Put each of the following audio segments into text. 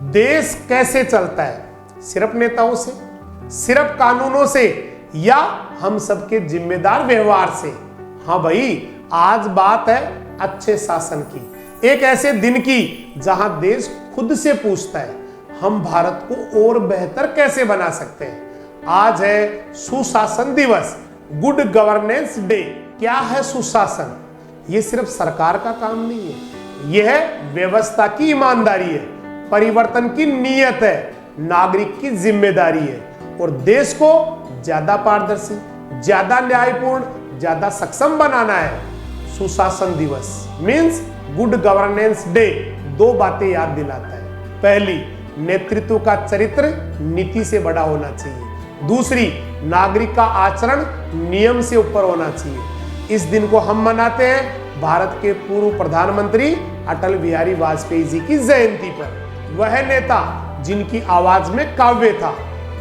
देश कैसे चलता है? सिर्फ नेताओं से, सिर्फ कानूनों से, या हम सबके जिम्मेदार व्यवहार से? हाँ भाई, आज बात है अच्छे शासन की, एक ऐसे दिन की जहां देश खुद से पूछता है हम भारत को और बेहतर कैसे बना सकते हैं। आज है सुशासन दिवस, गुड गवर्नेंस डे। क्या है सुशासन? ये सिर्फ सरकार का काम नहीं है, यह व्यवस्था की ईमानदारी है, परिवर्तन की नीयत है, नागरिक की जिम्मेदारी है और देश को ज्यादा पारदर्शी, ज्यादा न्यायपूर्ण, ज्यादा सक्षम बनाना है। सुशासन दिवस मीन्स गुड गवर्नेंस डे दो बातें याद दिलाता है। पहली, नेतृत्व का चरित्र नीति से बड़ा होना चाहिए। दूसरी, नागरिक का आचरण नियम से ऊपर होना चाहिए। इस दिन को हम मनाते हैं भारत के पूर्व प्रधानमंत्री अटल बिहारी वाजपेयी जी की जयंती पर। वह नेता जिनकी आवाज में काव्य था,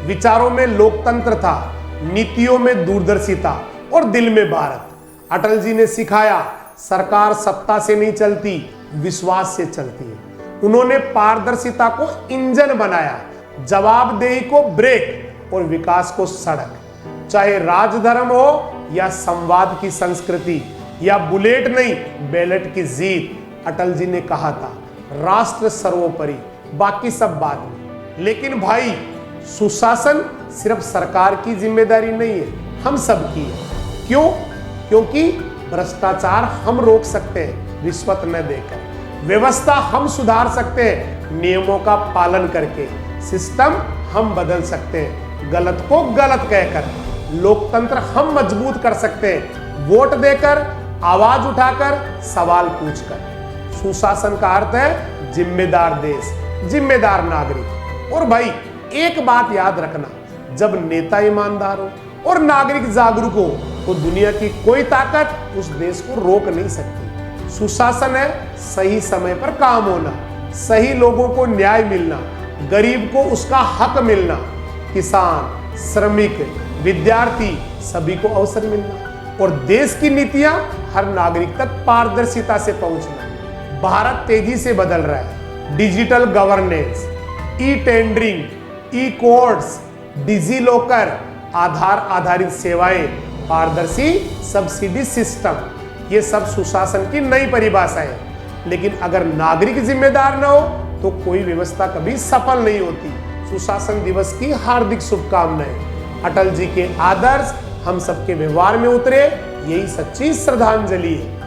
विचारों में लोकतंत्र था, नीतियों में दूरदर्शिता और दिल में भारत। अटल जी ने सिखाया सरकार सत्ता से नहीं चलती, विश्वास से चलती है। उन्होंने पारदर्शिता को इंजन बनाया, जवाबदेही को ब्रेक और विकास को सड़क। चाहे राजधर्म हो या संवाद की संस्कृति या बुलेट नहीं बैलेट की जीत, अटल जी ने कहा था राष्ट्र सर्वोपरि, बाकी सब बात में। लेकिन भाई, सुशासन सिर्फ सरकार की जिम्मेदारी नहीं है, हम सब की है। क्यों? क्योंकि भ्रष्टाचार हम रोक सकते हैं रिश्वत न देकर, व्यवस्था हम सुधार सकते हैं नियमों का पालन करके, सिस्टम हम बदल सकते हैं गलत को गलत कहकर, लोकतंत्र हम मजबूत कर सकते हैं वोट देकर, आवाज उठाकर, सवाल पूछकर। सुशासन का अर्थ है जिम्मेदार देश, जिम्मेदार नागरिक। और भाई, एक बात याद रखना, जब नेता ईमानदार हो और नागरिक जागरूक हो तो दुनिया की कोई ताकत उस देश को रोक नहीं सकती। सुशासन है सही समय पर काम होना, सही लोगों को न्याय मिलना, गरीब को उसका हक मिलना, किसान, श्रमिक, विद्यार्थी सभी को अवसर मिलना और देश की नीतियां हर नागरिक तक पारदर्शिता से पहुंचना। भारत तेजी से बदल रहा है, डिजिटल गवर्नेंस, ई टेंडरिंग, ई कोर्ट्स, डिजी लॉकर, आधार आधारित सेवाएं, पारदर्शी सब्सिडी सिस्टम, ये सब सुशासन की नई परिभाषा है। लेकिन अगर नागरिक जिम्मेदार न हो तो कोई व्यवस्था कभी सफल नहीं होती। सुशासन दिवस की हार्दिक शुभकामनाएं। अटल जी के आदर्श हम सबके व्यवहार में उतरे, यही सच्ची श्रद्धांजलि है।